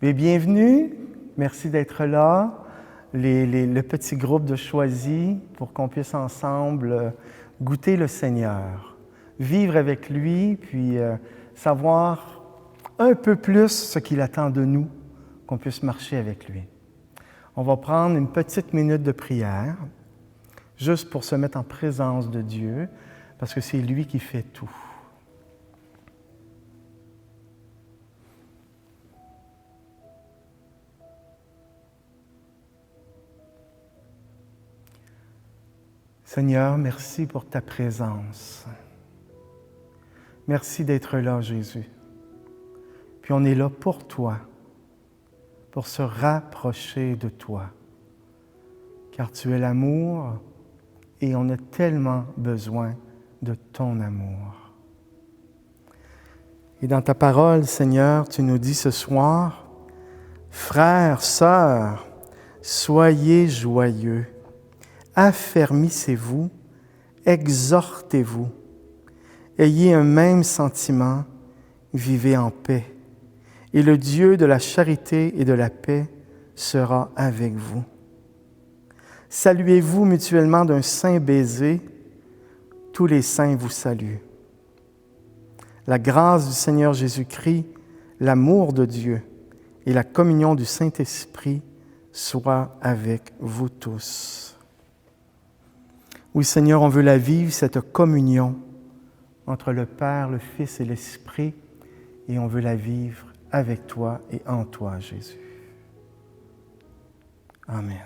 Mais bienvenue, merci d'être là, le petit groupe de choisis pour qu'on puisse ensemble goûter le Seigneur, vivre avec lui, puis savoir un peu plus ce qu'il attend de nous, qu'on puisse marcher avec lui. On va prendre une petite minute de prière, juste pour se mettre en présence de Dieu, parce que c'est lui qui fait tout. Seigneur, merci pour ta présence. Merci d'être là, Jésus. Puis on est là pour toi, pour se rapprocher de toi, car tu es l'amour et on a tellement besoin de ton amour. Et dans ta parole, Seigneur, tu nous dis ce soir, « Frères, sœurs, soyez joyeux. Affermissez-vous, exhortez-vous, ayez un même sentiment, vivez en paix, et le Dieu de la charité et de la paix sera avec vous. Saluez-vous mutuellement d'un saint baiser, tous les saints vous saluent. La grâce du Seigneur Jésus-Christ, l'amour de Dieu et la communion du Saint-Esprit soient avec vous tous. » Oui, Seigneur, on veut la vivre, cette communion entre le Père, le Fils et l'Esprit, et on veut la vivre avec toi et en toi, Jésus. Amen.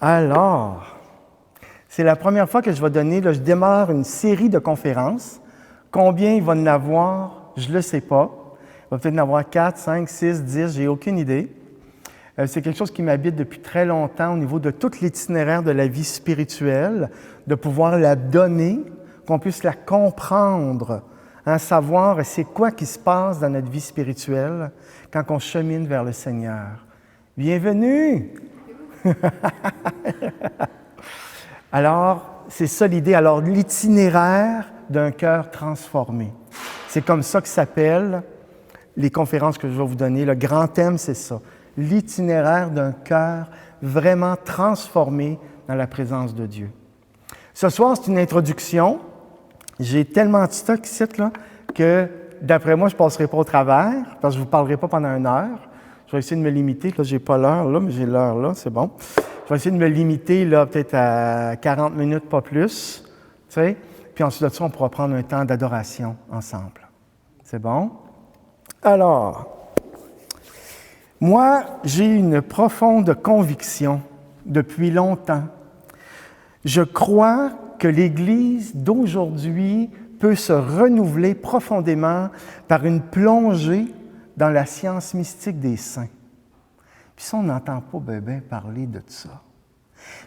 Alors, c'est la première fois que je vais donner, je démarre une série de conférences. Combien il va en avoir, je ne le sais pas. Il va peut-être en avoir 4, 5, 6, 10, j'ai aucune idée. C'est quelque chose qui m'habite depuis très longtemps au niveau de tout l'itinéraire de la vie spirituelle, de pouvoir la donner, qu'on puisse la comprendre, savoir c'est quoi qui se passe dans notre vie spirituelle quand on chemine vers le Seigneur. Bienvenue! Alors, c'est ça l'idée. Alors, l'itinéraire d'un cœur transformé. C'est comme ça que s'appellent les conférences que je vais vous donner. Le grand thème, c'est ça. L'itinéraire d'un cœur vraiment transformé dans la présence de Dieu. Ce soir, c'est une introduction. J'ai tellement de stock ici là, que, d'après moi, je ne passerai pas au travers, parce que je ne vous parlerai pas pendant 1 heure. Je vais essayer de me limiter. Là, je n'ai pas l'heure, là, mais j'ai l'heure là, c'est bon. Je vais essayer de me limiter là, peut-être à 40 minutes, pas plus. Tu sais? Puis ensuite de ça, on pourra prendre un temps d'adoration ensemble. C'est bon? Alors, moi, j'ai une profonde conviction depuis longtemps. Je crois que l'Église d'aujourd'hui peut se renouveler profondément par une plongée dans la science mystique des saints. Puis ça, on n'entend pas bien parler de ça.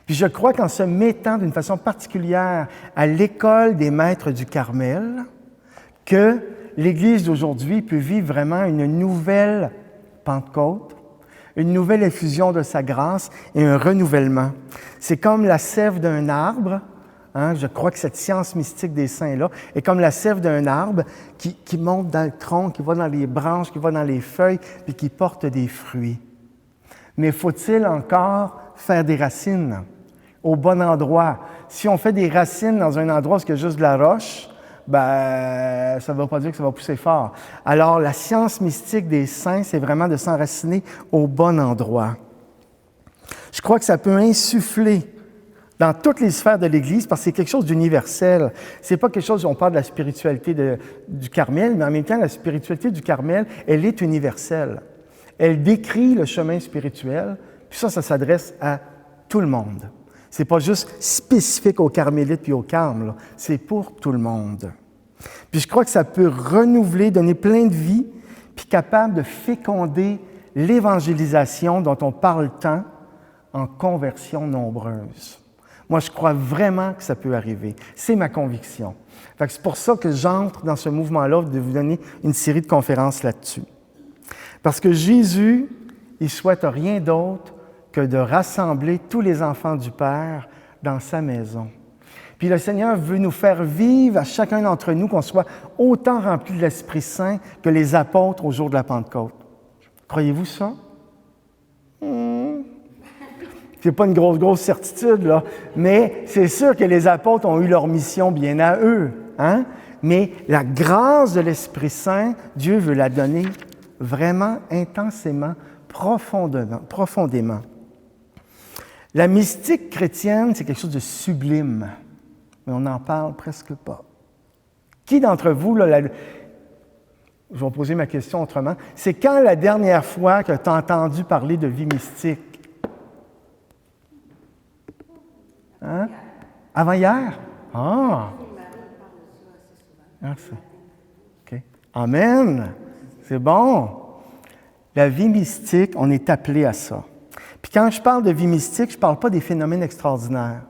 Puis je crois qu'en se mettant d'une façon particulière à l'école des maîtres du Carmel, que l'Église d'aujourd'hui peut vivre vraiment une nouvelle Pentecôte, une nouvelle effusion de sa grâce et un renouvellement. C'est comme la sève d'un arbre, je crois que cette science mystique des saints-là est comme la sève d'un arbre qui monte dans le tronc, qui va dans les branches, qui va dans les feuilles, puis qui porte des fruits. Mais faut-il encore faire des racines au bon endroit? Si on fait des racines dans un endroit où il y a juste de la roche, ça ne veut pas dire que ça va pousser fort. Alors, la science mystique des saints, c'est vraiment de s'enraciner au bon endroit. Je crois que ça peut insuffler dans toutes les sphères de l'Église, parce que c'est quelque chose d'universel. C'est pas quelque chose où on parle de la spiritualité du Carmel, mais en même temps, la spiritualité du Carmel, elle est universelle. Elle décrit le chemin spirituel, puis ça s'adresse à tout le monde. C'est pas juste spécifique aux carmélites puis aux carmes, là. C'est pour tout le monde. Puis je crois que ça peut renouveler, donner plein de vie, puis capable de féconder l'évangélisation dont on parle tant en conversions nombreuses. Moi, je crois vraiment que ça peut arriver. C'est ma conviction. Fait que c'est pour ça que j'entre dans ce mouvement-là de vous donner une série de conférences là-dessus. Parce que Jésus, il souhaite rien d'autre que de rassembler tous les enfants du Père dans sa maison. Puis le Seigneur veut nous faire vivre à chacun d'entre nous qu'on soit autant rempli de l'Esprit Saint que les apôtres au jour de la Pentecôte. Croyez-vous ça? C'est pas une grosse certitude, là, mais c'est sûr que les apôtres ont eu leur mission bien à eux, hein? Mais la grâce de l'Esprit Saint, Dieu veut la donner vraiment intensément, profondément. La mystique chrétienne, c'est quelque chose de sublime, mais on n'en parle presque pas. Qui d'entre vous, là, je vais poser ma question autrement, c'est quand la dernière fois que tu as entendu parler de vie mystique? Hein? Avant-hier? Ah! Merci. OK. Amen! C'est bon! La vie mystique, on est appelé à ça. Puis quand je parle de vie mystique, je ne parle pas des phénomènes extraordinaires.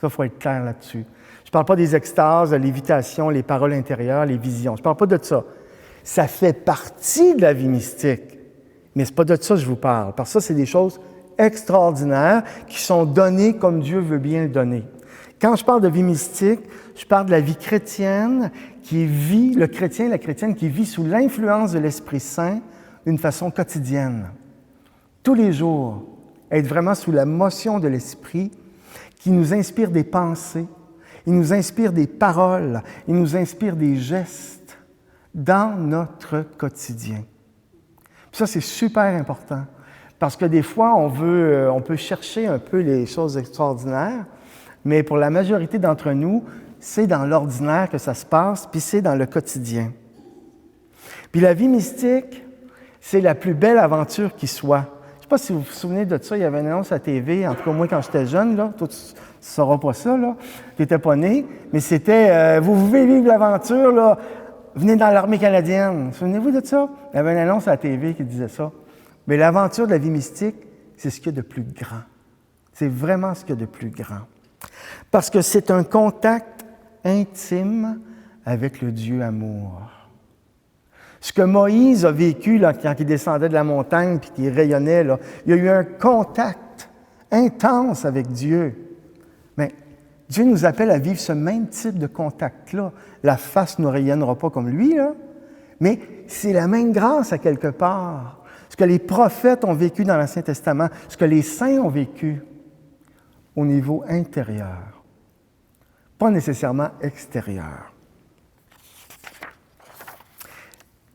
Ça, il faut être clair là-dessus. Je ne parle pas des extases, de lévitation, les paroles intérieures, les visions. Je ne parle pas de ça. Ça fait partie de la vie mystique. Mais ce n'est pas de ça que je vous parle. Parce que ça, c'est des choses extraordinaires qui sont données comme Dieu veut bien le donner. Quand je parle de vie mystique, je parle de la vie chrétienne qui vit, le chrétien, la chrétienne qui vit sous l'influence de l'Esprit Saint d'une façon quotidienne. Tous les jours, être vraiment sous la motion de l'Esprit qui nous inspire des pensées, il nous inspire des paroles, il nous inspire des gestes dans notre quotidien. Puis ça, c'est super important parce que des fois, on peut chercher un peu les choses extraordinaires, mais pour la majorité d'entre nous, c'est dans l'ordinaire que ça se passe, puis c'est dans le quotidien. Puis la vie mystique, c'est la plus belle aventure qui soit. Je ne sais pas si vous vous souvenez de ça, il y avait une annonce à la TV, en tout cas moi quand j'étais jeune, là, toi tu ne sauras pas ça, là, tu n'étais pas né, mais c'était « Vous pouvez vivre l'aventure, là, venez dans l'armée canadienne ». Souvenez-vous de ça? Il y avait une annonce à la TV qui disait ça. Mais l'aventure de la vie mystique, c'est ce qu'il y a de plus grand. C'est vraiment ce qu'il y a de plus grand. Parce que c'est un contact intime avec le Dieu amour. Ce que Moïse a vécu là, quand il descendait de la montagne puis qu'il rayonnait, là, il y a eu un contact intense avec Dieu. Mais Dieu nous appelle à vivre ce même type de contact-là. La face ne rayonnera pas comme lui, là, mais c'est la même grâce à quelque part. Ce que les prophètes ont vécu dans l'Ancien Testament, ce que les saints ont vécu au niveau intérieur, pas nécessairement extérieur.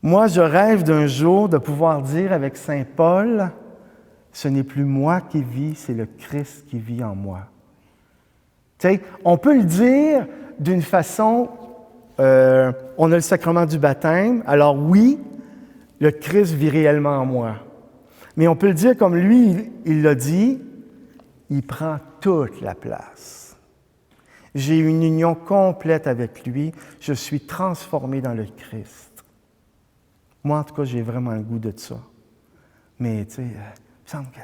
Moi, je rêve d'un jour de pouvoir dire avec saint Paul, « Ce n'est plus moi qui vis, c'est le Christ qui vit en moi. » Tu sais, on peut le dire d'une façon, on a le sacrement du baptême, alors oui, le Christ vit réellement en moi. Mais on peut le dire comme lui, il l'a dit, il prend toute la place. J'ai une union complète avec lui, je suis transformé dans le Christ. Moi, en tout cas, j'ai vraiment le goût de ça. Mais, tu sais, il me semble que...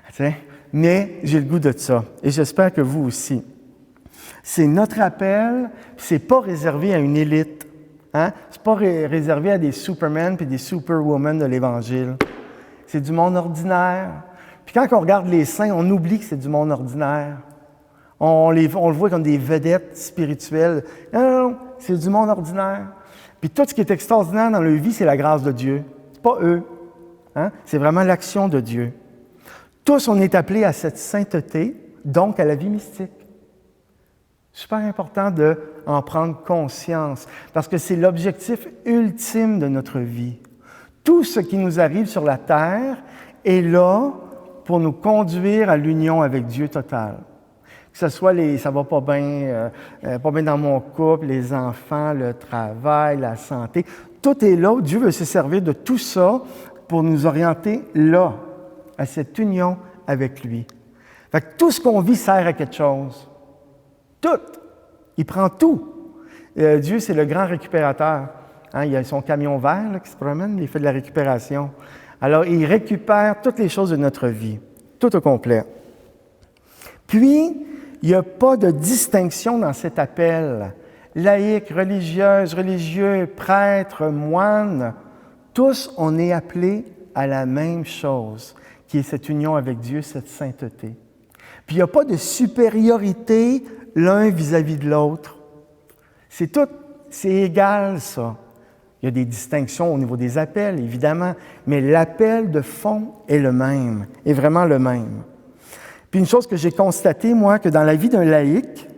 tu sais, mais j'ai le goût de ça. Et j'espère que vous aussi. C'est notre appel, c'est pas réservé à une élite. Hein? C'est pas réservé à des Supermen et des Superwomen de l'Évangile. C'est du monde ordinaire. Puis quand on regarde les saints, on oublie que c'est du monde ordinaire. On le voit comme des vedettes spirituelles. Non, c'est du monde ordinaire. Puis tout ce qui est extraordinaire dans leur vie, c'est la grâce de Dieu. C'est pas eux. Hein? C'est vraiment l'action de Dieu. Tous, on est appelés à cette sainteté, donc à la vie mystique. Super important d'en prendre conscience, parce que c'est l'objectif ultime de notre vie. Tout ce qui nous arrive sur la terre est là pour nous conduire à l'union avec Dieu total. Que ce soit ça va pas bien dans mon couple, les enfants, le travail, la santé. Tout est là. Dieu veut se servir de tout ça pour nous orienter là, à cette union avec lui. Fait que tout ce qu'on vit sert à quelque chose. Tout. Il prend tout. Dieu, c'est le grand récupérateur. Hein, il y a son camion vert là, qui se promène, il fait de la récupération. Alors, il récupère toutes les choses de notre vie, tout au complet. Puis, il n'y a pas de distinction dans cet appel. Laïcs, religieuses, religieux, prêtres, moines, tous, on est appelés à la même chose, qui est cette union avec Dieu, cette sainteté. Puis, il n'y a pas de supériorité l'un vis-à-vis de l'autre. C'est égal, ça. Il y a des distinctions au niveau des appels, évidemment, mais l'appel de fond est le même, est vraiment le même. Puis une chose que j'ai constatée, moi, que dans la vie d'un laïc,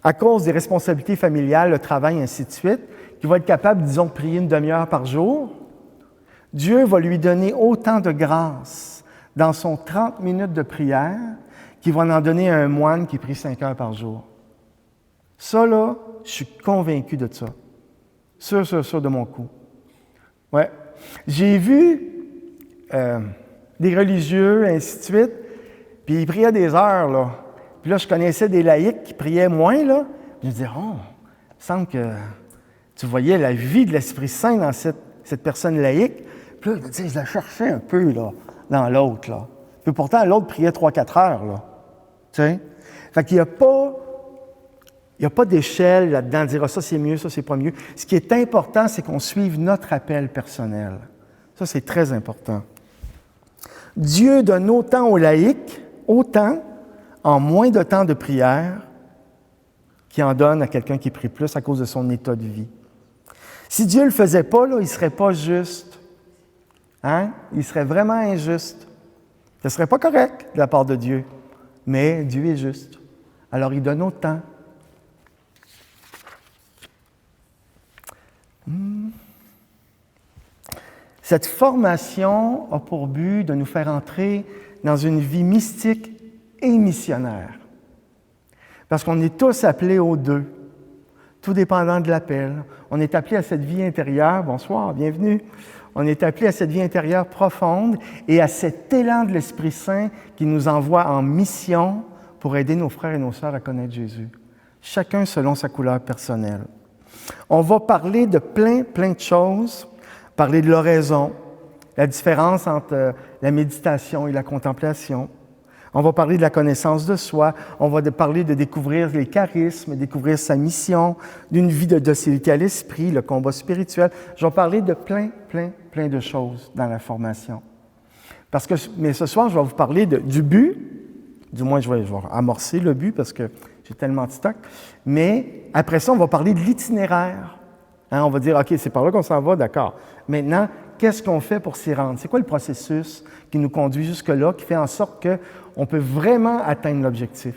à cause des responsabilités familiales, le travail, ainsi de suite, qui va être capable, disons, de prier une demi-heure par jour, Dieu va lui donner autant de grâce dans son 30 minutes de prière qu'il va en donner à un moine qui prie 5 heures par jour. Ça, là, je suis convaincu de ça. Sûr de mon coup. Ouais. J'ai vu des religieux, ainsi de suite, puis ils priaient des heures, là. Puis là, je connaissais des laïcs qui priaient moins, là. Je me disais, oh, il me semble que tu voyais la vie de l'Esprit Saint dans cette personne laïque. Puis là, je la cherchais un peu, là, dans l'autre, là. Puis pourtant, l'autre priait 3-4 heures, là. Tu sais? Fait qu'il n'y a pas d'échelle là-dedans, de dire ah, ça c'est mieux, ça c'est pas mieux. Ce qui est important, c'est qu'on suive notre appel personnel. Ça, c'est très important. Dieu donne autant aux laïcs, autant en moins de temps de prière, qu'il en donne à quelqu'un qui prie plus à cause de son état de vie. Si Dieu ne le faisait pas, là, il ne serait pas juste. Hein? Il serait vraiment injuste. Ce ne serait pas correct de la part de Dieu. Mais Dieu est juste. Alors, il donne autant. Cette formation a pour but de nous faire entrer dans une vie mystique et missionnaire. Parce qu'on est tous appelés aux deux, tout dépendant de l'appel. On est appelés à cette vie intérieure, bonsoir, bienvenue. On est appelés à cette vie intérieure profonde et à cet élan de l'Esprit Saint qui nous envoie en mission pour aider nos frères et nos sœurs à connaître Jésus. Chacun selon sa couleur personnelle. On va parler de plein de choses, parler de l'oraison, la différence entre la méditation et la contemplation. On va parler de la connaissance de soi, on va parler de découvrir les charismes, découvrir sa mission, d'une vie de docilité à l'esprit, le combat spirituel. Je vais parler de plein de choses dans la formation. Mais ce soir, je vais vous parler du but, du moins je vais amorcer le but parce que j'ai tellement de stock, mais après ça, on va parler de l'itinéraire. Hein, on va dire, OK, c'est par là qu'on s'en va, d'accord. Maintenant, qu'est-ce qu'on fait pour s'y rendre? C'est quoi le processus qui nous conduit jusque-là, qui fait en sorte qu'on peut vraiment atteindre l'objectif?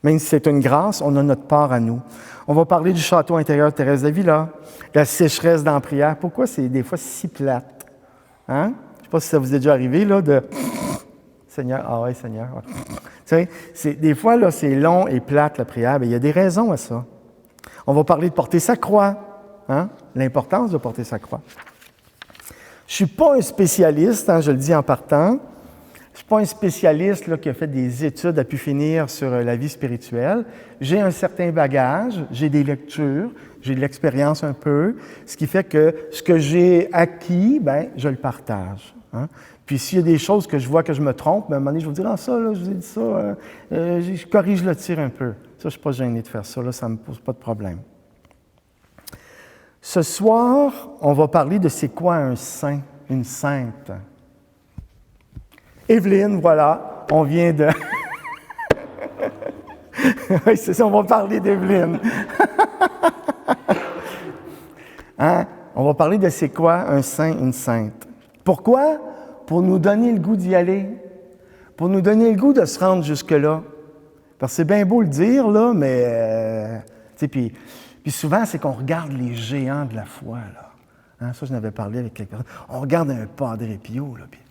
Même si c'est une grâce, on a notre part à nous. On va parler du château intérieur de Thérèse d'Avila, la sécheresse dans la prière. Pourquoi c'est des fois si plate? Hein? Je ne sais pas si ça vous est déjà arrivé, là, de « Seigneur, ah ouais, Seigneur. Ouais. » Tu sais, des fois, là, c'est long et plate, la prière. Bien, il y a des raisons à ça. On va parler de porter sa croix, hein? L'importance de porter sa croix. Je ne suis pas un spécialiste, hein, je le dis en partant. Je ne suis pas un spécialiste là, qui a fait des études à pu finir sur la vie spirituelle. J'ai un certain bagage, j'ai des lectures, j'ai de l'expérience un peu, ce qui fait que ce que j'ai acquis, bien, je le partage. Hein? Puis s'il y a des choses que je vois que je me trompe, bien, à un moment donné, je vais vous dire « Ah, ça, là, je vous ai dit ça, je corrige le tir un peu. » Ça, je ne suis pas gêné de faire ça, là, ça ne me pose pas de problème. Ce soir, on va parler de c'est quoi un saint, une sainte. Evelyne, voilà, on vient de... Oui, c'est ça, on va parler d'Evelyne. Hein? On va parler de c'est quoi un saint, une sainte. Pourquoi? Pour nous donner le goût d'y aller. Pour nous donner le goût de se rendre jusque-là. Parce que c'est bien beau le dire, là, mais... tu sais, puis souvent, c'est qu'on regarde les géants de la foi, là. Hein, ça, je n'avais parlé avec quelqu'un. On regarde un Padre Pio, là, puis...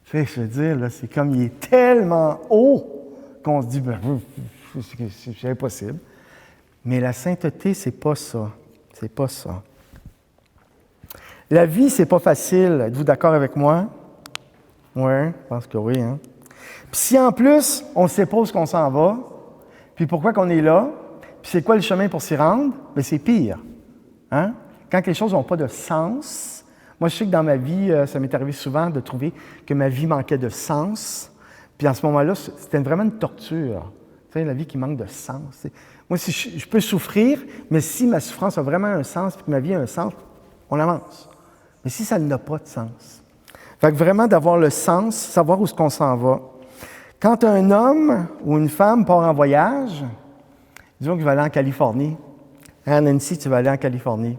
Tu sais, je veux dire, là, c'est comme il est tellement haut qu'on se dit, ben, c'est impossible. Mais la sainteté, c'est pas ça. C'est pas ça. La vie, c'est pas facile. Êtes-vous d'accord avec moi? Oui, je pense que oui, hein. Puis si en plus, on ne sait pas où qu'on s'en va, puis pourquoi qu'on est là, puis c'est quoi le chemin pour s'y rendre, bien c'est pire. Hein? Quand les choses n'ont pas de sens, moi je sais que dans ma vie, ça m'est arrivé souvent de trouver que ma vie manquait de sens, puis en ce moment-là, c'était vraiment une torture. Tu sais, la vie qui manque de sens. Moi, si je peux souffrir, mais si ma souffrance a vraiment un sens, puis que ma vie a un sens, on avance. Mais si ça n'a pas de sens. Fait que vraiment d'avoir le sens, savoir où est-ce qu'on s'en va. Quand un homme ou une femme part en voyage, disons qu'il va aller en Californie. Hein, Nancy, tu vas aller en Californie.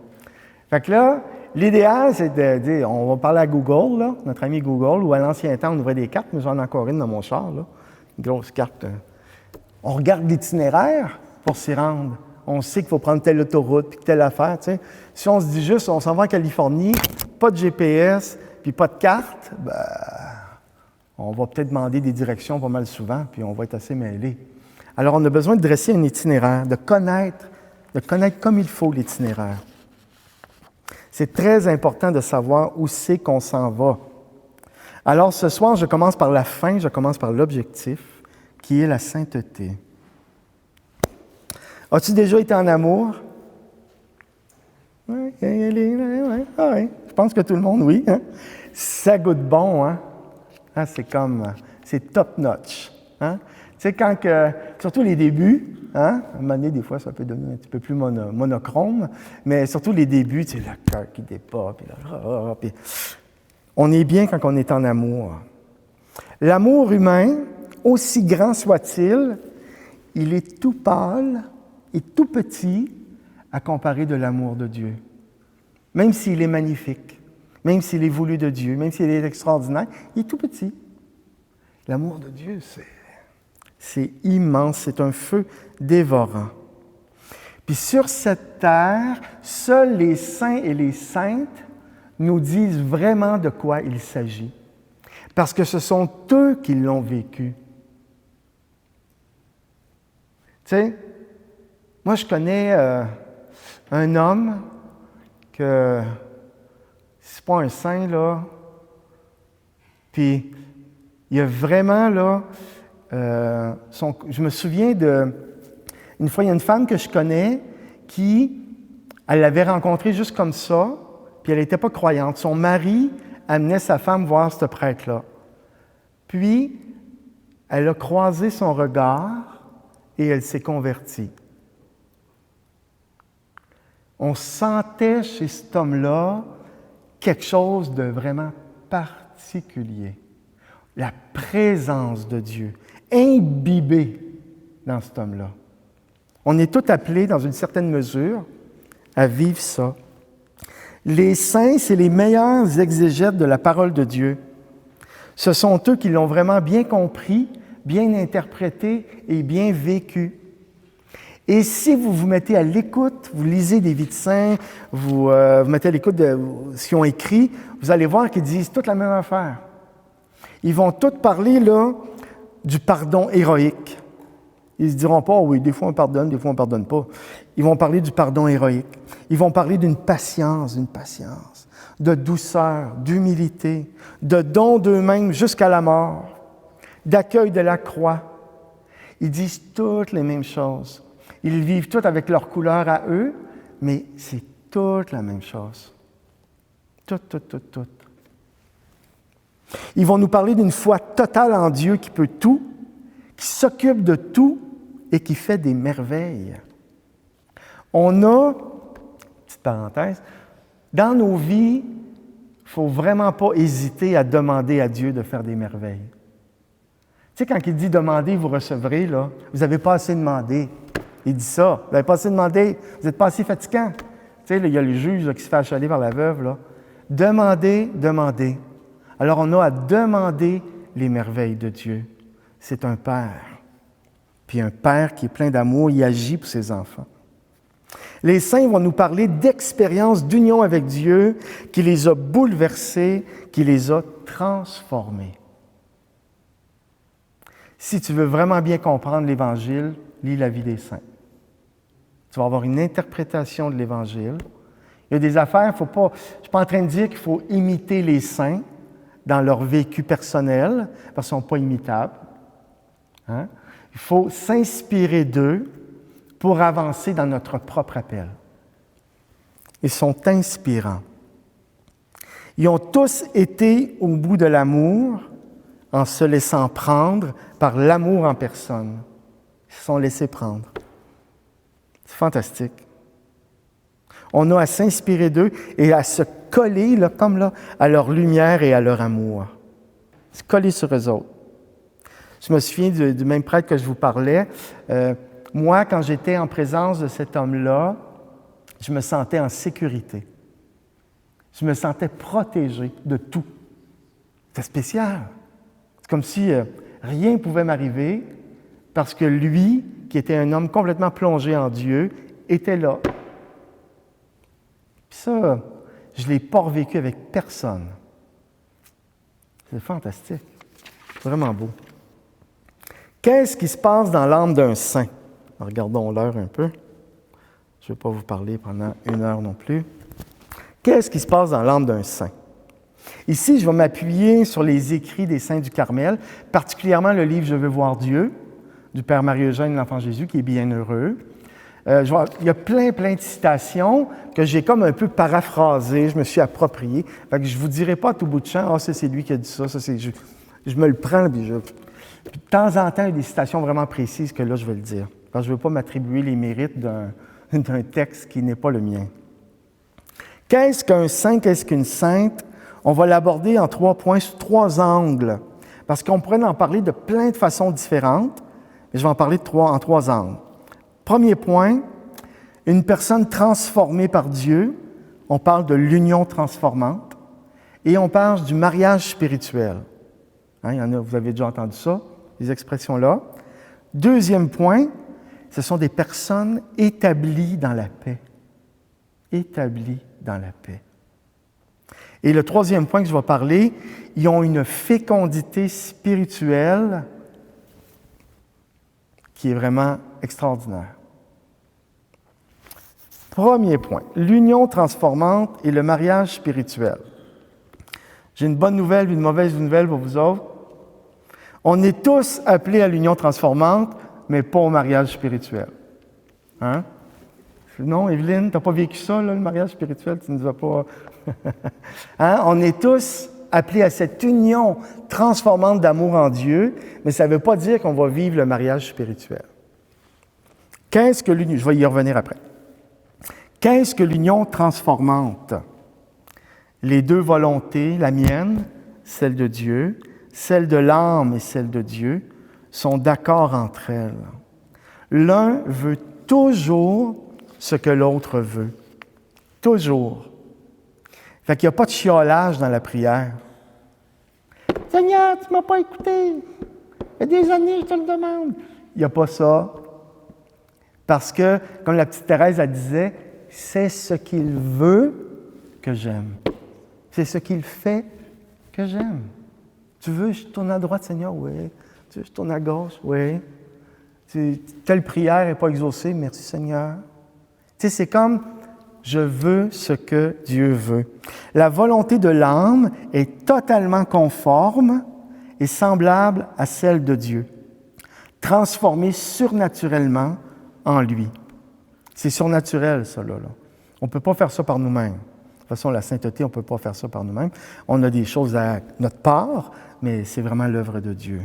Fait que là, l'idéal, c'est de dire, on va parler à Google, là, notre ami Google, ou à l'ancien temps, on ouvrait des cartes, mais j'en ai encore une dans mon char, là, une grosse carte. On regarde l'itinéraire pour s'y rendre. On sait qu'il faut prendre telle autoroute, puis telle affaire, tu sais. Si on se dit juste, on s'en va en Californie, pas de GPS, puis pas de carte, ben, on va peut-être demander des directions pas mal souvent, puis on va être assez mêlé. Alors, on a besoin de dresser un itinéraire, de connaître comme il faut l'itinéraire. C'est très important de savoir où c'est qu'on s'en va. Alors, ce soir, je commence par la fin, je commence par l'objectif, qui est la sainteté. As-tu déjà été en amour? Oui, je pense que tout le monde, oui. Hein? Ça goûte bon, hein? Ah, c'est top notch. Hein? Tu sais, surtout les débuts, hein? À un moment donné, des fois, ça peut devenir un petit peu plus monochrome, mais surtout les débuts, tu sais, le cœur qui dépasse, puis on est bien quand on est en amour. L'amour humain, aussi grand soit-il, il est tout pâle et tout petit à comparer de l'amour de Dieu. Même s'il est magnifique, même s'il est voulu de Dieu, même s'il est extraordinaire, il est tout petit. L'amour de Dieu, c'est immense, c'est un feu dévorant. Puis sur cette terre, seuls les saints et les saintes nous disent vraiment de quoi il s'agit. Parce que ce sont eux qui l'ont vécu. Tu sais, moi je connais un homme que c'est pas un saint, là, puis il y a vraiment, là, je me souviens une fois, il y a une femme que je connais elle l'avait rencontrée juste comme ça, puis elle n'était pas croyante. Son mari amenait sa femme voir ce prêtre-là. Puis, elle a croisé son regard et elle s'est convertie. On sentait chez cet homme-là quelque chose de vraiment particulier. La présence de Dieu, imbibée dans cet homme-là. On est tous appelés, dans une certaine mesure, à vivre ça. Les saints, c'est les meilleurs exégètes de la parole de Dieu. Ce sont eux qui l'ont vraiment bien compris, bien interprété et bien vécu. Et si vous vous mettez à l'écoute, vous lisez des vies de saints, vous mettez à l'écoute de ce qu'ils ont écrit, vous allez voir qu'ils disent toute la même affaire. Ils vont tous parler là, du pardon héroïque. Ils ne se diront pas, oui, des fois on pardonne, des fois on ne pardonne pas. Ils vont parler du pardon héroïque. Ils vont parler d'une patience, de douceur, d'humilité, de don d'eux-mêmes jusqu'à la mort, d'accueil de la croix. Ils disent toutes les mêmes choses. Ils vivent toutes avec leur couleur à eux, mais c'est toute la même chose. Tout. Ils vont nous parler d'une foi totale en Dieu qui peut tout, qui s'occupe de tout et qui fait des merveilles. On a, petite parenthèse, dans nos vies, il ne faut vraiment pas hésiter à demander à Dieu de faire des merveilles. Tu sais, quand il dit « demandez, vous recevrez », là, vous n'avez pas assez demandé. Il dit ça. Vous n'avez pas assez demandé. Vous n'êtes pas assez fatigant. Tu sais, il y a le juge là, qui se fait achaler par la veuve. Là. Demandez. Alors, on a à demander les merveilles de Dieu. C'est un Père. Puis un Père qui est plein d'amour, il agit pour ses enfants. Les saints vont nous parler d'expériences d'union avec Dieu qui les a bouleversés, qui les a transformés. Si tu veux vraiment bien comprendre l'Évangile, lis la vie des saints. Tu vas avoir une interprétation de l'Évangile. Il y a des affaires, je ne suis pas en train de dire qu'il faut imiter les saints dans leur vécu personnel, parce qu'ils ne sont pas imitables. Hein? Il faut s'inspirer d'eux pour avancer dans notre propre appel. Ils sont inspirants. Ils ont tous été au bout de l'amour en se laissant prendre par l'amour en personne. Ils se sont laissés prendre. C'est fantastique. On a à s'inspirer d'eux et à se coller, là, comme là, à leur lumière et à leur amour. Se coller sur eux autres. Je me souviens du même prêtre que je vous parlais. Moi, quand j'étais en présence de cet homme-là, je me sentais en sécurité. Je me sentais protégé de tout. C'était spécial. C'est comme si rien ne pouvait m'arriver parce que lui, qui était un homme complètement plongé en Dieu, était là. Puis ça, je ne l'ai pas revécu avec personne. C'est fantastique. C'est vraiment beau. Qu'est-ce qui se passe dans l'âme d'un saint? Regardons l'heure un peu. Je ne vais pas vous parler pendant 1 heure non plus. Qu'est-ce qui se passe dans l'âme d'un saint? Ici, je vais m'appuyer sur les écrits des saints du Carmel, particulièrement le livre « Je veux voir Dieu » du Père Marie-Eugène de l'Enfant Jésus, qui est bienheureux. Il y a plein de citations que j'ai comme un peu paraphrasées, je me suis approprié. Fait que je ne vous dirai pas à tout bout de champ, « Ah, ça c'est lui qui a dit ça, je me le prends, puis de temps en temps, il y a des citations vraiment précises que là, je vais le dire. Parce que je ne veux pas m'attribuer les mérites d'un texte qui n'est pas le mien. Qu'est-ce qu'un saint, qu'est-ce qu'une sainte? On va l'aborder en 3 points, sous 3 angles, parce qu'on pourrait en parler de plein de façons différentes, mais je vais en parler en 3 angles. Premier point, une personne transformée par Dieu, on parle de l'union transformante, et on parle du mariage spirituel. Hein, il y en a, vous avez déjà entendu ça, les expressions-là. Deuxième point, ce sont des personnes établies dans la paix. Établies dans la paix. Et le troisième point que je vais parler, ils ont une fécondité spirituelle qui est vraiment extraordinaire. Premier point, l'union transformante et le mariage spirituel. J'ai une bonne nouvelle et une mauvaise nouvelle pour vous autres. On est tous appelés à l'union transformante, mais pas au mariage spirituel. Hein? Non, Evelyne, tu n'as pas vécu ça, là, le mariage spirituel? Tu ne nous as pas... Hein? On est tous appelés à cette union transformante d'amour en Dieu, mais ça ne veut pas dire qu'on va vivre le mariage spirituel. Qu'est-ce que l'union... Je vais y revenir après. Qu'est-ce que l'union transformante? Les 2 volontés, la mienne, celle de Dieu, celle de l'âme et celle de Dieu, sont d'accord entre elles. L'un veut toujours ce que l'autre veut. Toujours. Fait qu'il n'y a pas de chiolage dans la prière. « Seigneur, tu ne m'as pas écouté. Il y a des années, je te le demande. » Il n'y a pas ça. Parce que, comme la petite Thérèse, elle disait, « C'est ce qu'il veut que j'aime. C'est ce qu'il fait que j'aime. » Tu veux, je tourne à droite, Seigneur? Oui. Tu veux, je tourne à gauche? Oui. Telle prière n'est pas exaucée, merci Seigneur. Tu sais, c'est comme, je veux ce que Dieu veut. La volonté de l'âme est totalement conforme et semblable à celle de Dieu, transformée surnaturellement en lui. C'est surnaturel, ça, là. On ne peut pas faire ça par nous-mêmes. De toute façon, la sainteté, on ne peut pas faire ça par nous-mêmes. On a des choses à notre part, mais c'est vraiment l'œuvre de Dieu.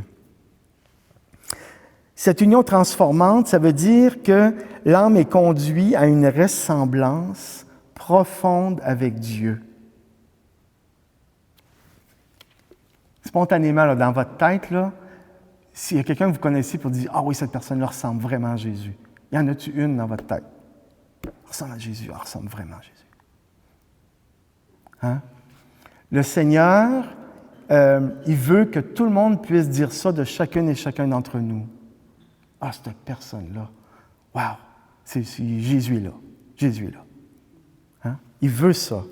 Cette union transformante, ça veut dire que l'âme est conduite à une ressemblance profonde avec Dieu. Spontanément, là, dans votre tête, là, s'il y a quelqu'un que vous connaissez pour dire « Ah oui, cette personne-là ressemble vraiment à Jésus », y en a-tu une dans votre tête? Elle ressemble à Jésus, elle ressemble vraiment à Jésus. Hein? Le Seigneur, il veut que tout le monde puisse dire ça de chacune et chacun d'entre nous. Ah, cette personne-là, wow, c'est Jésus est là, Jésus est là. Hein? Il veut ça,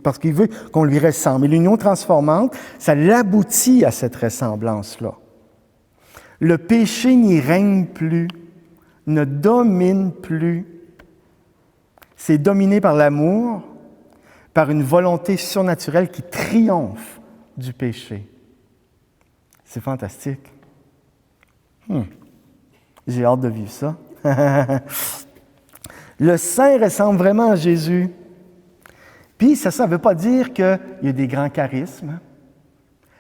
parce qu'il veut qu'on lui ressemble. Et l'union transformante, ça l'aboutit à cette ressemblance-là. Le péché n'y règne plus, ne domine plus. C'est dominé par l'amour, par une volonté surnaturelle qui triomphe du péché. C'est fantastique. J'ai hâte de vivre ça. Le saint ressemble vraiment à Jésus. Puis ça ne veut pas dire qu'il y a des grands charismes.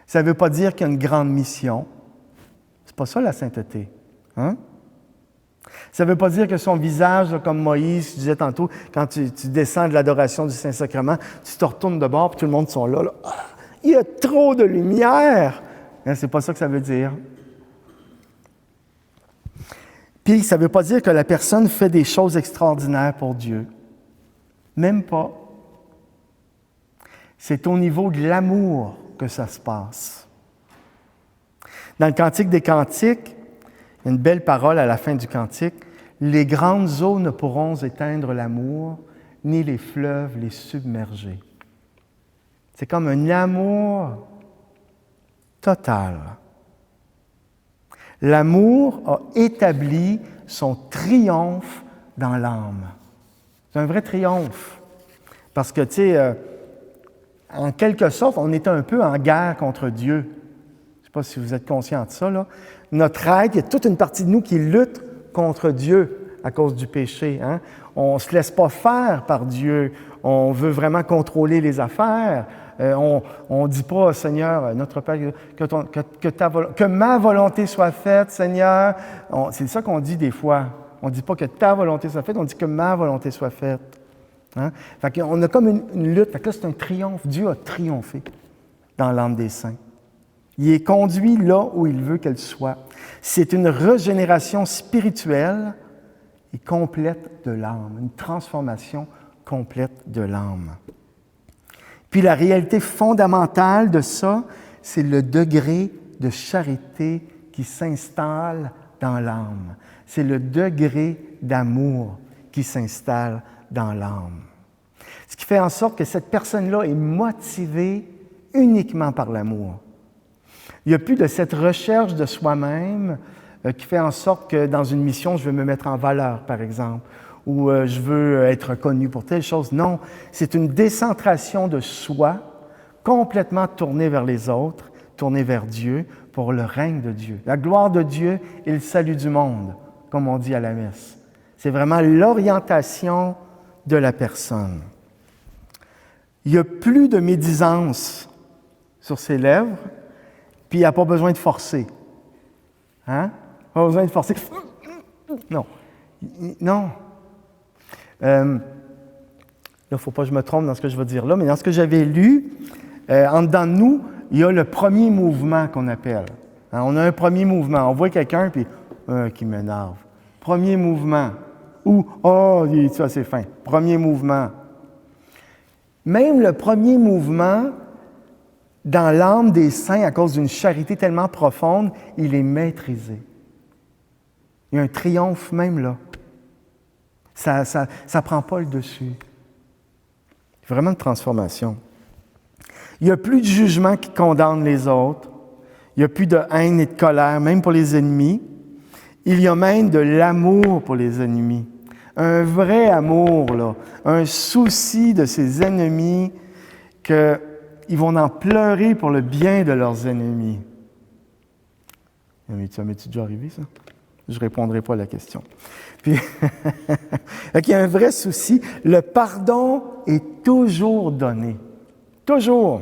Ça ne veut pas dire qu'il y a une grande mission. C'est pas ça la sainteté. Hein? Ça ne veut pas dire que son visage, là, comme Moïse, je disais tantôt, quand tu descends de l'adoration du Saint-Sacrement, tu te retournes de bord et tout le monde sont là. Ah, il y a trop de lumière! Ce n'est pas ça que ça veut dire. Puis, ça ne veut pas dire que la personne fait des choses extraordinaires pour Dieu. Même pas. C'est au niveau de l'amour que ça se passe. Dans le Cantique des Cantiques, il y a une belle parole à la fin du Cantique. « Les grandes eaux ne pourront éteindre l'amour, ni les fleuves les submerger. » C'est comme un amour total. L'amour a établi son triomphe dans l'âme. C'est un vrai triomphe. Parce que, tu sais, en quelque sorte, on est un peu en guerre contre Dieu. Je ne sais pas si vous êtes conscient de ça, là. Notre être, il y a toute une partie de nous qui lutte contre Dieu à cause du péché. Hein? On ne se laisse pas faire par Dieu. On veut vraiment contrôler les affaires. On ne dit pas, Seigneur, notre Père, que ma volonté soit faite, Seigneur. C'est ça qu'on dit des fois. On ne dit pas que ta volonté soit faite, on dit que ma volonté soit faite. Hein? Fait qu'on a comme une lutte. Fait que là, c'est un triomphe. Dieu a triomphé dans l'âme des saints. Il est conduit là où il veut qu'elle soit. C'est une régénération spirituelle et complète de l'âme, une transformation complète de l'âme. Puis la réalité fondamentale de ça, c'est le degré de charité qui s'installe dans l'âme. C'est le degré d'amour qui s'installe dans l'âme. Ce qui fait en sorte que cette personne-là est motivée uniquement par l'amour. Il n'y a plus de cette recherche de soi-même qui fait en sorte que dans une mission, je veux me mettre en valeur, par exemple, ou je veux être reconnu pour telle chose. Non, c'est une décentration de soi, complètement tournée vers les autres, tournée vers Dieu, pour le règne de Dieu. La gloire de Dieu et le salut du monde, comme on dit à la messe. C'est vraiment l'orientation de la personne. Il n'y a plus de médisance sur ses lèvres, puis il n'y a pas besoin de forcer. Hein? Pas besoin de forcer. Non. Non. Là, il ne faut pas que je me trompe dans ce que je vais dire là, mais dans ce que j'avais lu, en dedans de nous, il y a le premier mouvement qu'on appelle. Hein? On a un premier mouvement. On voit quelqu'un, puis qui m'énerve. Premier mouvement. Ou oh, il est assez fin. Premier mouvement. Même le premier mouvement, dans l'âme des saints, à cause d'une charité tellement profonde, il est maîtrisé. Il y a un triomphe même là. Ça ne prend pas le dessus. C'est vraiment une transformation. Il n'y a plus de jugement qui condamne les autres. Il n'y a plus de haine et de colère, même pour les ennemis. Il y a même de l'amour pour les ennemis. Un vrai amour, là. Un souci de ses ennemis qu'ils vont en pleurer pour le bien de leurs ennemis. Ça m'est-tu déjà arrivé, ça? Je ne répondrai pas à la question. Puis, il y a un vrai souci. Le pardon est toujours donné. Toujours.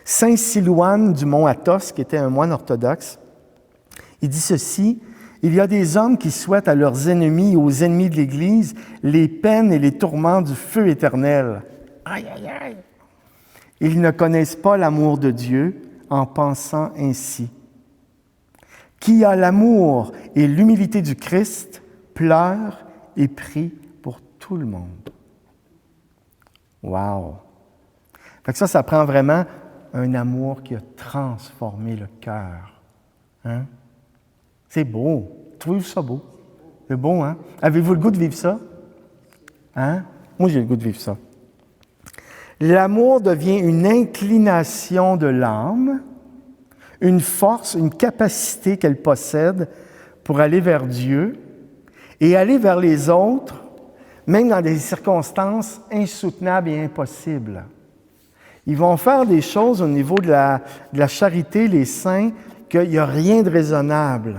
Saint Silouane du mont Athos, qui était un moine orthodoxe, il dit ceci: « Il y a des hommes qui souhaitent à leurs ennemis et aux ennemis de l'Église les peines et les tourments du feu éternel. Aïe, aïe, aïe! Ils ne connaissent pas l'amour de Dieu en pensant ainsi. Qui a l'amour et l'humilité du Christ pleure et prie pour tout le monde. » Wow! Fait que ça prend vraiment un amour qui a transformé le cœur. Hein? C'est beau. Trouvez-vous ça beau? C'est beau, hein? Avez-vous le goût de vivre ça? Hein? Moi, j'ai le goût de vivre ça. L'amour devient une inclination de l'âme, une force, une capacité qu'elle possède pour aller vers Dieu et aller vers les autres, même dans des circonstances insoutenables et impossibles. Ils vont faire des choses au niveau de la charité, les saints, qu'il n'y a rien de raisonnable.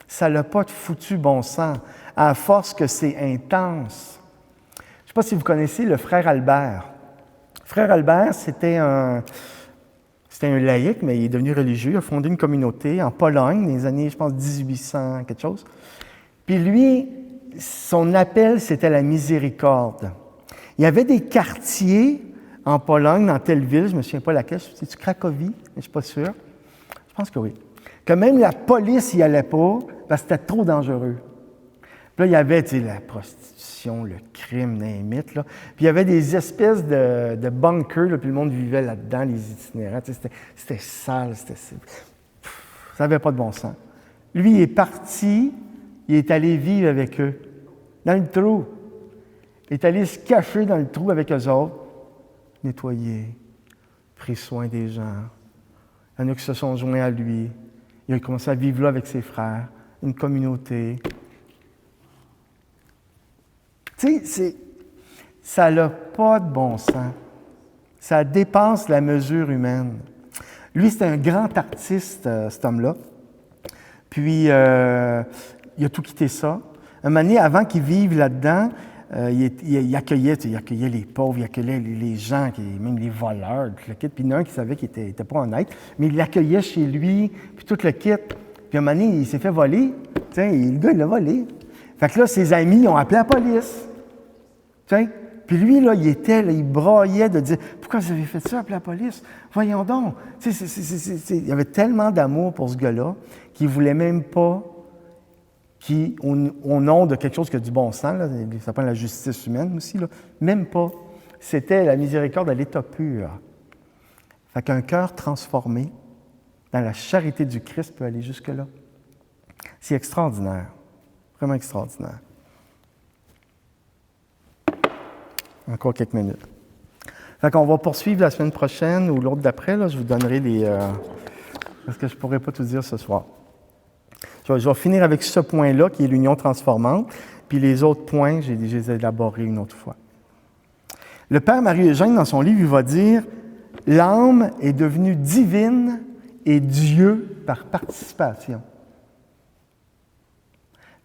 Ça n'a pas de foutu bon sens, à force que c'est intense. Je ne sais pas si vous connaissez le frère Albert. Le frère Albert, c'était un laïc, mais il est devenu religieux. Il a fondé une communauté en Pologne, dans les années, je pense, 1800, quelque chose. Puis lui, son appel, c'était la miséricorde. Il y avait des quartiers en Pologne, dans telle ville, je ne me souviens pas laquelle, c'est-tu Cracovie? Je ne suis pas sûr. Je pense que oui. que même la police n'y allait pas parce que c'était trop dangereux. Puis là, il y avait, tu sais, la prostitution, le crime, name it, là. Puis il y avait des espèces de bunkers, là, puis le monde vivait là-dedans, les itinérants. Tu sais, c'était sale, ça n'avait pas de bon sens. Lui, il est parti, il est allé vivre avec eux, dans le trou. Il est allé se cacher dans le trou avec eux autres, nettoyer, pris soin des gens. Il y en a qui se sont joints à lui. Il a commencé à vivre là avec ses frères, une communauté. Tu sais, ça n'a pas de bon sens. Ça dépasse la mesure humaine. Lui, c'était un grand artiste, cet homme-là. Puis, il a tout quitté ça. Un moment donné, avant qu'il vive là-dedans, il accueillait les pauvres, il accueillait les gens, même les voleurs, tout le kit. Puis il y en a un qui savait qu'il n'était pas honnête, mais il l'accueillait chez lui, puis tout le kit. Puis un moment donné, il s'est fait voler. Le gars, il l'a volé. Fait que là, ses amis ont appelé la police. T'sais? Puis lui, là, il braillait de dire « Pourquoi vous avez fait ça, appeler la police? Voyons donc! » Il y avait tellement d'amour pour ce gars-là qu'il ne voulait même pas au nom de quelque chose qui a du bon sens, là, ça s'appelle la justice humaine aussi, là, même pas. C'était la miséricorde à l'état pur. Fait qu'un cœur transformé dans la charité du Christ peut aller jusque-là. C'est extraordinaire. Vraiment extraordinaire. Encore quelques minutes. Fait qu'on va poursuivre la semaine prochaine ou l'autre d'après. Là, je vous donnerai parce que je ne pourrai pas tout dire ce soir. Je vais finir avec ce point-là, qui est l'union transformante, puis les autres points, je les ai élaborés une autre fois. Le père Marie-Eugène, dans son livre, il va dire « L'âme est devenue divine et Dieu par participation. »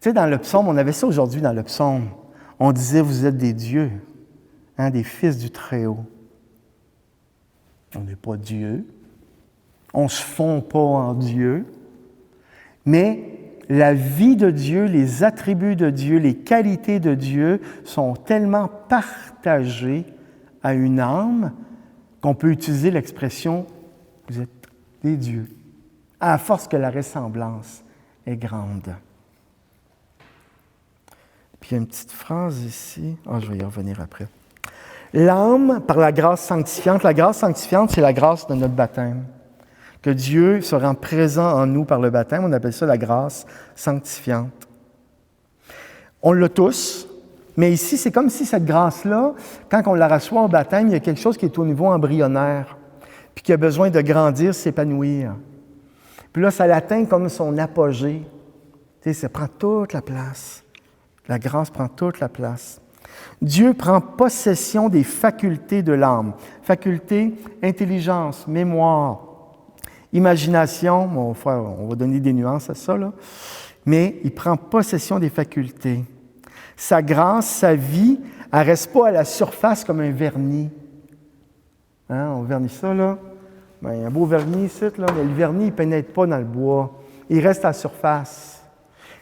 Tu sais, dans le psaume, on avait ça aujourd'hui dans le psaume. On disait « Vous êtes des dieux, des fils du Très-Haut. » On n'est pas Dieu. On ne se fond pas en Dieu. Mais la vie de Dieu, les attributs de Dieu, les qualités de Dieu sont tellement partagés à une âme qu'on peut utiliser l'expression « vous êtes des dieux », à force que la ressemblance est grande. Puis il y a une petite phrase ici. Je vais y revenir après. L'âme, par la grâce sanctifiante, c'est la grâce de notre baptême. Que Dieu se rend présent en nous par le baptême, on appelle ça la grâce sanctifiante. On l'a tous, mais ici, c'est comme si cette grâce-là, quand on la reçoit au baptême, il y a quelque chose qui est au niveau embryonnaire, puis qui a besoin de grandir, s'épanouir. Puis là, ça l'atteint comme son apogée. Tu sais, ça prend toute la place. La grâce prend toute la place. Dieu prend possession des facultés de l'âme. Facultés, intelligence, mémoire, imagination, on va donner des nuances à ça, là. Mais il prend possession des facultés. Sa grâce, sa vie, elle ne reste pas à la surface comme un vernis. On vernit ça, là. Un beau vernis ici, là, mais le vernis, il ne pénètre pas dans le bois. Il reste à la surface.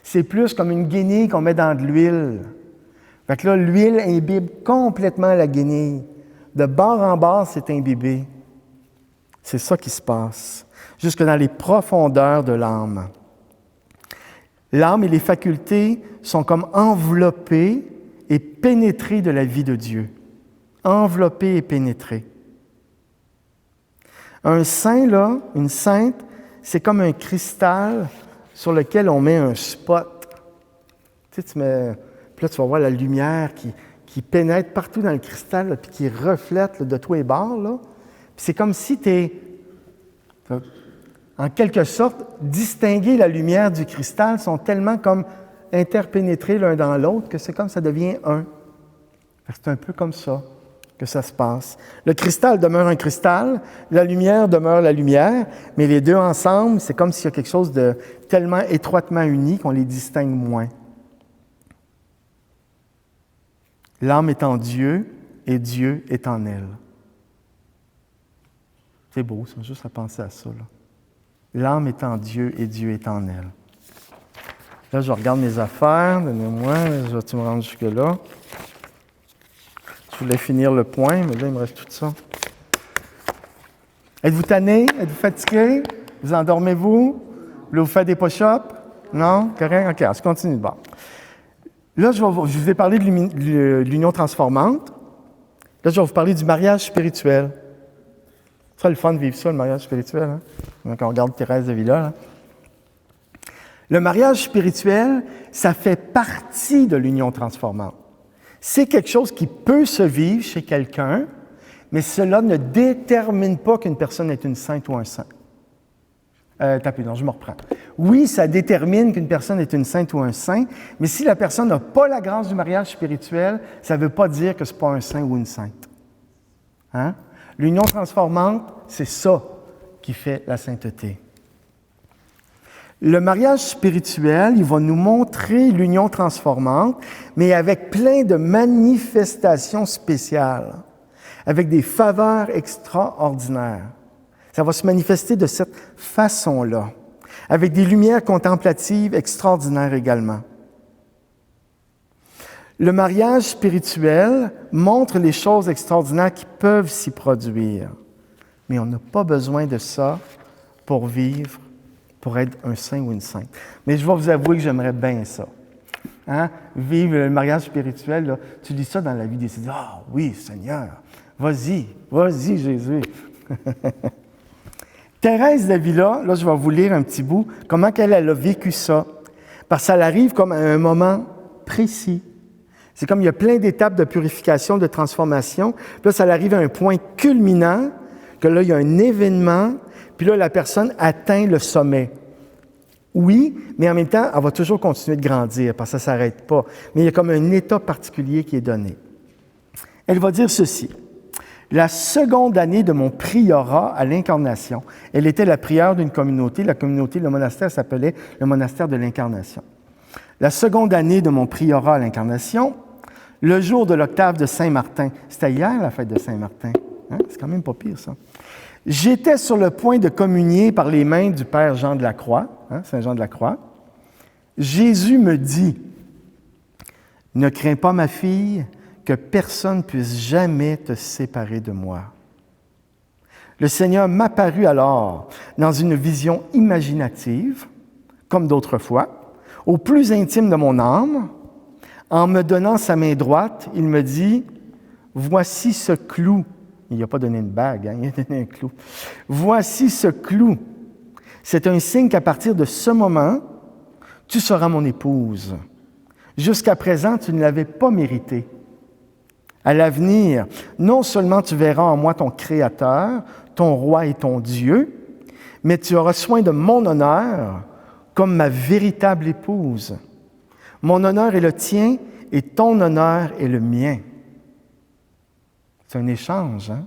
C'est plus comme une guenille qu'on met dans de l'huile. Fait que là, l'huile imbibe complètement la guenille. De bord en bord, c'est imbibé. C'est ça qui se passe, jusque dans les profondeurs de l'âme. L'âme et les facultés sont comme enveloppées et pénétrées de la vie de Dieu. Enveloppées et pénétrées. Un saint, là, une sainte, c'est comme un cristal sur lequel on met un spot. Tu sais, puis là, tu vas voir la lumière qui pénètre partout dans le cristal, là, puis qui reflète là, de tous les bords. Là. Puis c'est comme si tu es, en quelque sorte, distinguer la lumière du cristal sont tellement comme interpénétrés l'un dans l'autre que c'est comme ça devient un. C'est un peu comme ça que ça se passe. Le cristal demeure un cristal, la lumière demeure la lumière, mais les deux ensemble, c'est comme s'il y a quelque chose de tellement étroitement uni qu'on les distingue moins. L'âme est en Dieu et Dieu est en elle. C'est beau, ça, juste à penser à ça. Là. L'âme est en Dieu et Dieu est en elle. Là, je regarde mes affaires, donnez-moi, tu me rends jusque-là. Je voulais finir le point, mais là, il me reste tout ça. Êtes-vous tanné? Êtes-vous fatigué? Vous endormez-vous? Là, vous faites des push-ups? Non? Correct? OK, on se continue de bord. Là, je vous ai parlé de l'union transformante. Là, je vais vous parler du mariage spirituel. C'est le fun de vivre ça, le mariage spirituel. Hein? Quand on regarde Thérèse d'Avila. Là. Le mariage spirituel, ça fait partie de l'union transformante. C'est quelque chose qui peut se vivre chez quelqu'un, mais cela ne détermine pas qu'une personne est une sainte ou un saint. Non, je me reprends. Oui, ça détermine qu'une personne est une sainte ou un saint, mais si la personne n'a pas la grâce du mariage spirituel, ça ne veut pas dire que ce n'est pas un saint ou une sainte. Hein? L'union transformante, c'est ça qui fait la sainteté. Le mariage spirituel, il va nous montrer l'union transformante, mais avec plein de manifestations spéciales, avec des faveurs extraordinaires. Ça va se manifester de cette façon-là, avec des lumières contemplatives extraordinaires également. Le mariage spirituel montre les choses extraordinaires qui peuvent s'y produire, mais on n'a pas besoin de ça pour vivre, pour être un saint ou une sainte. Mais je vais vous avouer que j'aimerais bien ça. Hein? Vivre le mariage spirituel, là, tu lis ça dans la vie des Seigneurs. Ah oui, Seigneur, vas-y, Jésus. Thérèse d'Avila, là, je vais vous lire un petit bout, comment elle a vécu ça. Parce que ça arrive comme à un moment précis. C'est comme il y a plein d'étapes de purification, de transformation. Puis là, ça arrive à un point culminant, que là, il y a un événement, puis là, la personne atteint le sommet. Oui, mais en même temps, elle va toujours continuer de grandir, parce que ça ne s'arrête pas. Mais il y a comme un état particulier qui est donné. Elle va dire ceci. La seconde année de mon prieurrat à l'Incarnation, elle était la prieure d'une communauté. La communauté, le monastère s'appelait le monastère de l'Incarnation. La seconde année de mon prieurrat à l'Incarnation, le jour de l'octave de Saint-Martin, c'était hier la fête de Saint-Martin, hein? C'est quand même pas pire ça. J'étais sur le point de communier par les mains du Père Jean de la Croix, hein, Saint Jean de la Croix. Jésus me dit, « Ne crains pas, ma fille, que personne ne puisse jamais te séparer de moi. » Le Seigneur m'apparut alors dans une vision imaginative, comme d'autres fois, au plus intime de mon âme. En me donnant sa main droite, il me dit, « Voici ce clou. » Il n'a pas donné une bague, hein, il a donné un clou. « Voici ce clou. C'est un signe qu'à partir de ce moment, tu seras mon épouse. Jusqu'à présent, tu ne l'avais pas mérité. À l'avenir, non seulement tu verras en moi ton Créateur, ton Roi et ton Dieu, mais tu auras soin de mon honneur comme ma véritable épouse. Mon honneur est le tien et ton honneur est le mien. » C'est un échange, hein?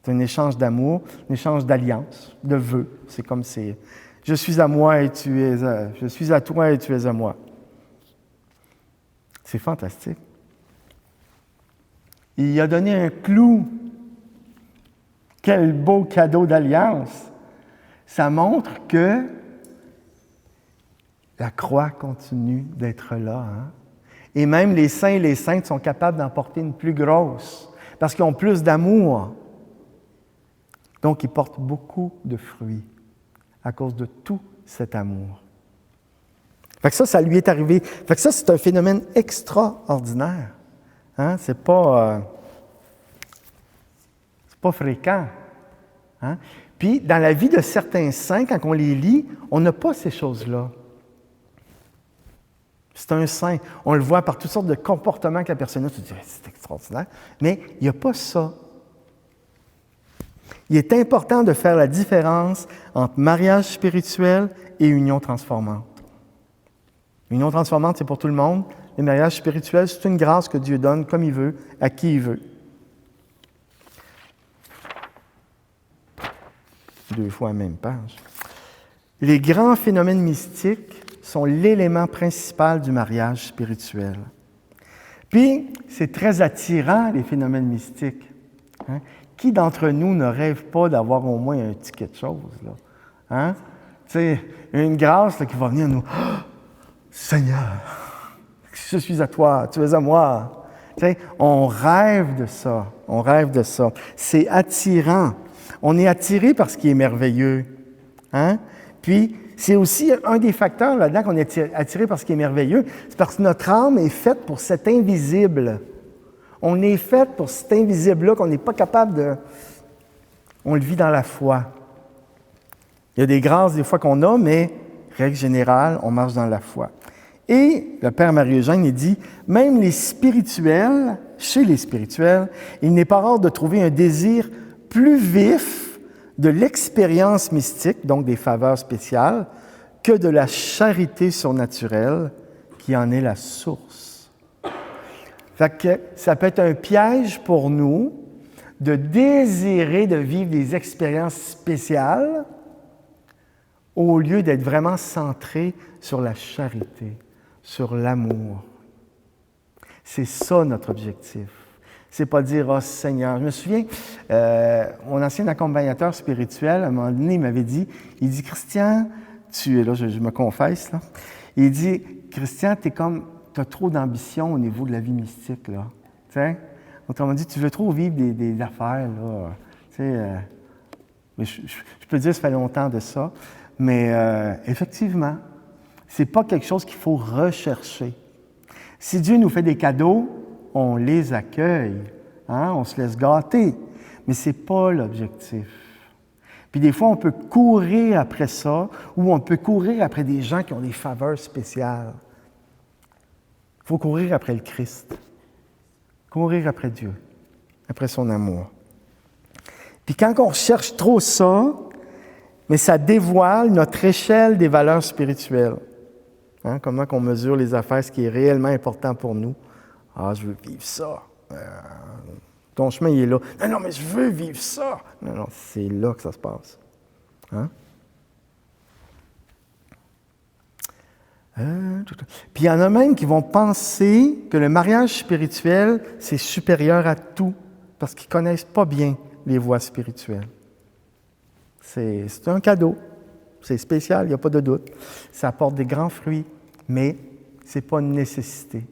C'est un échange d'amour, un échange d'alliance, de vœux. C'est comme c'est « je suis à moi et tu es à... je suis à toi et tu es à moi. » C'est fantastique. Il a donné un clou. Quel beau cadeau d'alliance! Ça montre que la croix continue d'être là. Hein? Et même les saints et les saintes sont capables d'en porter une plus grosse, parce qu'ils ont plus d'amour. Donc, ils portent beaucoup de fruits à cause de tout cet amour. Fait que ça lui est arrivé. Fait que ça, c'est un phénomène extraordinaire. Hein? C'est pas fréquent. Hein? Puis, dans la vie de certains saints, quand on les lit, on n'a pas ces choses-là. C'est un saint. On le voit par toutes sortes de comportements que la personne a. Tu te dis, c'est extraordinaire. Mais il n'y a pas ça. Il est important de faire la différence entre mariage spirituel et union transformante. L'union transformante, c'est pour tout le monde. Le mariage spirituel, c'est une grâce que Dieu donne comme il veut, à qui il veut. 2 fois la même page. Les grands phénomènes mystiques sont l'élément principal du mariage spirituel. Puis, c'est très attirant, les phénomènes mystiques. Hein? Qui d'entre nous ne rêve pas d'avoir au moins un petit quelque chose, là? Hein? Tu sais, une grâce là, qui va venir nous... Oh, Seigneur, je suis à toi, tu es à moi. Tu sais, on rêve de ça, on rêve de ça. C'est attirant. On est attiré par ce qui est merveilleux. Hein? Puis, c'est aussi un des facteurs là-dedans qu'on est attiré par ce qui est merveilleux, c'est parce que notre âme est faite pour cet invisible. On est fait pour cet invisible-là qu'on n'est pas capable de... On le vit dans la foi. Il y a des grâces des fois qu'on a, mais règle générale, on marche dans la foi. Et le Père Marie-Eugène, il dit, même les spirituels, chez les spirituels, il n'est pas rare de trouver un désir plus vif de l'expérience mystique, donc des faveurs spéciales, que de la charité surnaturelle qui en est la source. Fait que ça peut être un piège pour nous de désirer de vivre des expériences spéciales au lieu d'être vraiment centré sur la charité, sur l'amour. C'est ça notre objectif. C'est pas dire « Oh Seigneur ». Je me souviens, mon ancien accompagnateur spirituel, à un moment donné, il m'avait dit, il dit « Christian, là je me confesse, là. Il dit « Christian, tu as trop d'ambition au niveau de la vie mystique, là. » Tu sais? Autrement dit, tu veux trop vivre des affaires, là. Tu sais, je peux dire que ça fait longtemps de ça, mais effectivement, c'est pas quelque chose qu'il faut rechercher. Si Dieu nous fait des cadeaux, on les accueille, hein? On se laisse gâter, mais c'est pas l'objectif. Puis des fois, on peut courir après ça, ou on peut courir après des gens qui ont des faveurs spéciales. Il faut courir après le Christ. Courir après Dieu, après son amour. Puis quand on cherche trop ça, mais ça dévoile notre échelle des valeurs spirituelles. Hein? Comment on mesure les affaires, ce qui est réellement important pour nous. Ah, je veux vivre ça. Ton chemin, il est là. Non, mais je veux vivre ça. Non, c'est là que ça se passe. Hein? Puis il y en a même qui vont penser que le mariage spirituel, c'est supérieur à tout, parce qu'ils ne connaissent pas bien les voies spirituelles. C'est un cadeau, c'est spécial, il n'y a pas de doute. Ça apporte des grands fruits, mais ce n'est pas une nécessité.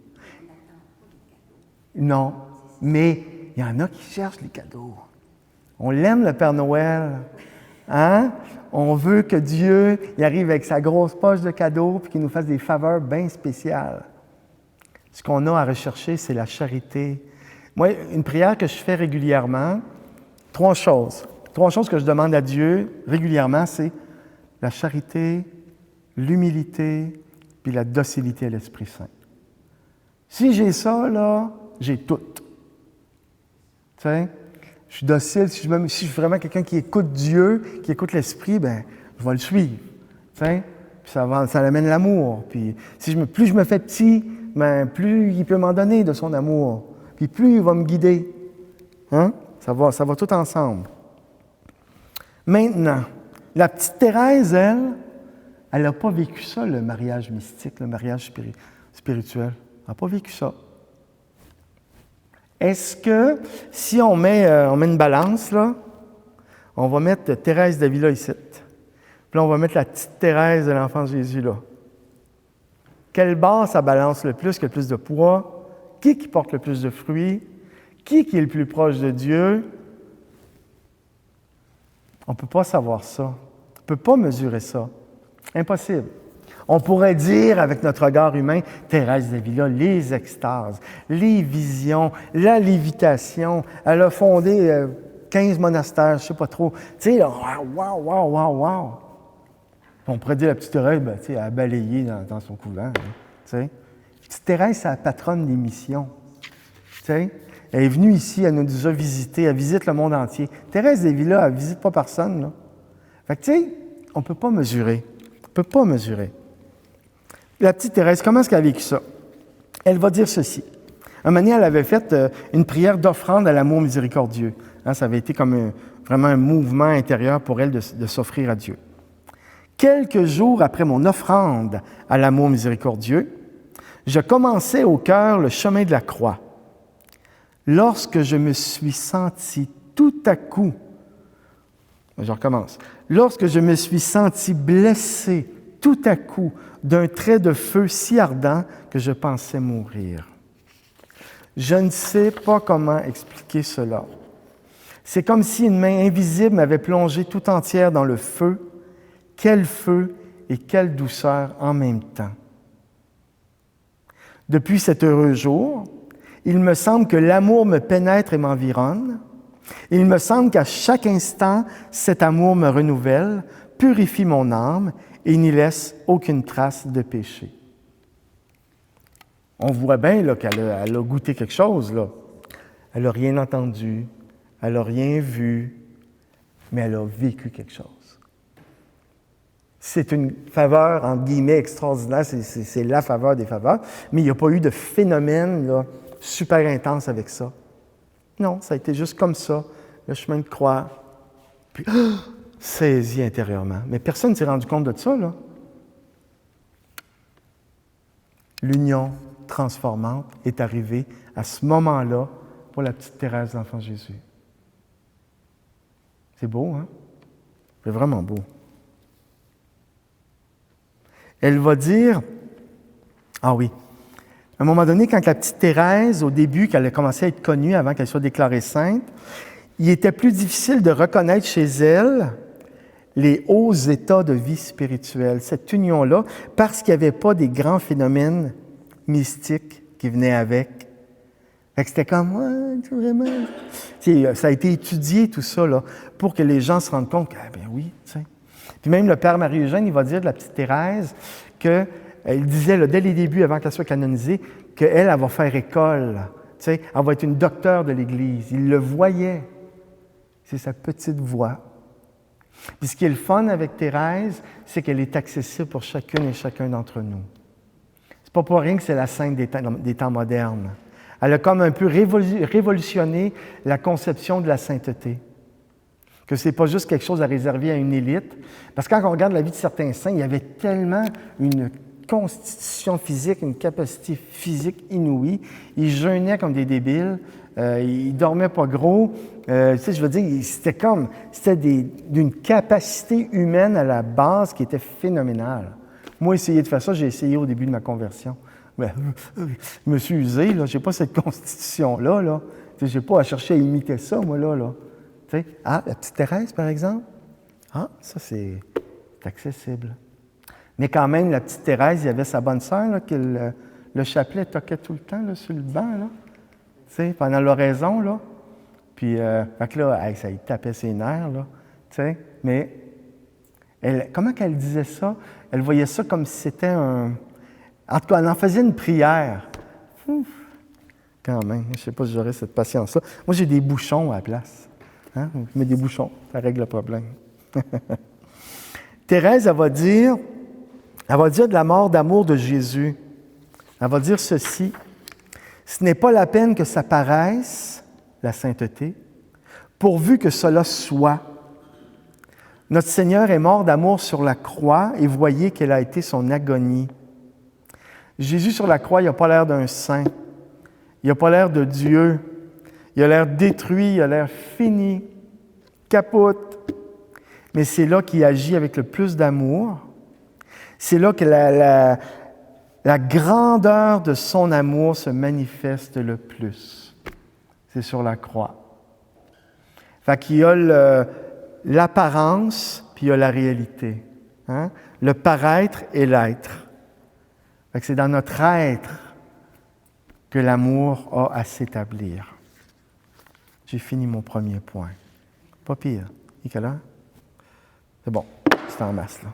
Non, mais il y en a qui cherchent les cadeaux. On l'aime, le Père Noël. Hein? On veut que Dieu il arrive avec sa grosse poche de cadeaux et qu'il nous fasse des faveurs bien spéciales. Ce qu'on a à rechercher, c'est la charité. Moi, une prière que je fais régulièrement, trois choses. Trois choses que je demande à Dieu régulièrement, c'est la charité, l'humilité, puis la docilité à l'Esprit Saint. Si j'ai ça, là, j'ai tout. Tu sais? Je suis docile, si je suis vraiment quelqu'un qui écoute Dieu, qui écoute l'Esprit, bien, je vais le suivre. Tu sais? Puis ça amène l'amour. Puis plus je me fais petit, bien, plus il peut m'en donner de son amour. Puis plus il va me guider. Hein? Ça va tout ensemble. Maintenant, la petite Thérèse, elle n'a pas vécu ça, le mariage mystique, le mariage spirituel. Elle n'a pas vécu ça. Est-ce que, si on met une balance, là, on va mettre Thérèse d'Avila ici, puis là, on va mettre la petite Thérèse de l'Enfant Jésus là. Quelle barre ça balance le plus, qui a le plus de poids? Qui porte le plus de fruits? Qui est le plus proche de Dieu? On ne peut pas savoir ça. On ne peut pas mesurer ça. Impossible. On pourrait dire, avec notre regard humain, Thérèse d'Avila, les extases, les visions, la lévitation. Elle a fondé 15 monastères, je ne sais pas trop. Tu sais, wow. On pourrait dire la petite Thérèse, ben, tu sais, elle a balayé dans son couvent. Hein, tu sais. Petite Thérèse, c'est la patronne des missions. Tu sais. Elle est venue ici, elle nous a visités, elle visite le monde entier. Thérèse d'Avila, elle ne visite pas personne. Là. Fait que, tu sais, on ne peut pas mesurer. On ne peut pas mesurer. La petite Thérèse, comment est-ce qu'elle a vécu ça? Elle va dire ceci. Un moment donné, elle avait fait une prière d'offrande à l'amour miséricordieux. Hein, ça avait été comme vraiment un mouvement intérieur pour elle de s'offrir à Dieu. Quelques jours après mon offrande à l'amour miséricordieux, je commençais au cœur le chemin de la croix. Lorsque je me suis senti tout à coup, je recommence, lorsque je me suis senti blessé tout à coup d'un trait de feu si ardent que je pensais mourir. Je ne sais pas comment expliquer cela. C'est comme si une main invisible m'avait plongé tout entière dans le feu. Quel feu et quelle douceur en même temps. Depuis cet heureux jour, il me semble que l'amour me pénètre et m'environne. Il me semble qu'à chaque instant, cet amour me renouvelle, purifie mon âme et n'y laisse aucune trace de péché. On voit bien là, qu'elle a goûté quelque chose. Là. Elle n'a rien entendu, elle n'a rien vu, mais elle a vécu quelque chose. C'est une faveur, entre guillemets, extraordinaire, c'est la faveur des faveurs, mais il n'y a pas eu de phénomène là, super intense avec ça. Non, ça a été juste comme ça, le chemin de croix, puis saisi intérieurement. Mais personne ne s'est rendu compte de ça, là. L'union transformante est arrivée à ce moment-là pour la petite Thérèse d'Enfant Jésus. C'est beau, hein? C'est vraiment beau. Elle va dire, ah oui, à un moment donné, quand la petite Thérèse, au début, qu'elle a commencé à être connue avant qu'elle soit déclarée sainte, il était plus difficile de reconnaître chez elle les hauts états de vie spirituelle, cette union-là, parce qu'il n'y avait pas des grands phénomènes mystiques qui venaient avec. Fait que c'était comme, ouais, c'est vraiment... T'sais, ça a été étudié, tout ça, là, pour que les gens se rendent compte que, ah ben oui, tu sais. Puis même le Père Marie-Eugène, il va dire de la petite Thérèse qu'il disait, là, dès les débuts, avant qu'elle soit canonisée, qu'elle, elle va faire école, tu sais, elle va être une docteure de l'Église. Il le voyait. C'est sa petite voix. Puis ce qui est le fun avec Thérèse, c'est qu'elle est accessible pour chacune et chacun d'entre nous. C'est pas pour rien que c'est la sainte des temps modernes. Elle a comme un peu révolutionné la conception de la sainteté. Que ce n'est pas juste quelque chose à réserver à une élite. Parce que quand on regarde la vie de certains saints, il y avait tellement une constitution physique, une capacité physique inouïe. Ils jeûnaient comme des débiles. Ils dormaient pas gros. Tu sais, je veux dire, c'était d'une capacité humaine à la base qui était phénoménale. Moi, essayer de faire ça, j'ai essayé au début de ma conversion. Mais, je me suis usé, là. Je n'ai pas cette constitution-là, là. Tu sais, je n'ai pas à chercher à imiter ça, moi, là. Tu sais, ah, la petite Thérèse, par exemple. Ah, ça, c'est accessible. Mais quand même, la petite Thérèse, il y avait sa bonne sœur, là, que le chapelet toquait tout le temps, là, sur le banc, là. Tu sais, pendant l'oraison, là. Puis, fait que là, ça lui tapait ses nerfs, là. Tu sais, mais comment qu'elle disait ça? Elle voyait ça comme si c'était un... En tout cas, elle en faisait une prière. Ouf, quand même, je ne sais pas si j'aurais cette patience-là. Moi, j'ai des bouchons à la place. Hein? Je mets des bouchons, ça règle le problème. Thérèse, elle va dire de la mort d'amour de Jésus, elle va dire ceci: « Ce n'est pas la peine que ça paraisse, la sainteté, pourvu que cela soit. Notre Seigneur est mort d'amour sur la croix et voyez quelle a été son agonie. Jésus sur la croix, il n'a pas l'air d'un saint, il n'a pas l'air de Dieu, il a l'air détruit, il a l'air fini, capote. Mais c'est là qu'il agit avec le plus d'amour. C'est là que la grandeur de son amour se manifeste le plus. C'est sur la croix. Fait qu'il y a l'apparence, puis il y a la réalité. Hein? Le paraître et l'être. Fait que c'est dans notre être que l'amour a à s'établir. J'ai fini mon premier point. Pas pire. Il est quelle heure? C'est bon, c'est en masse, là.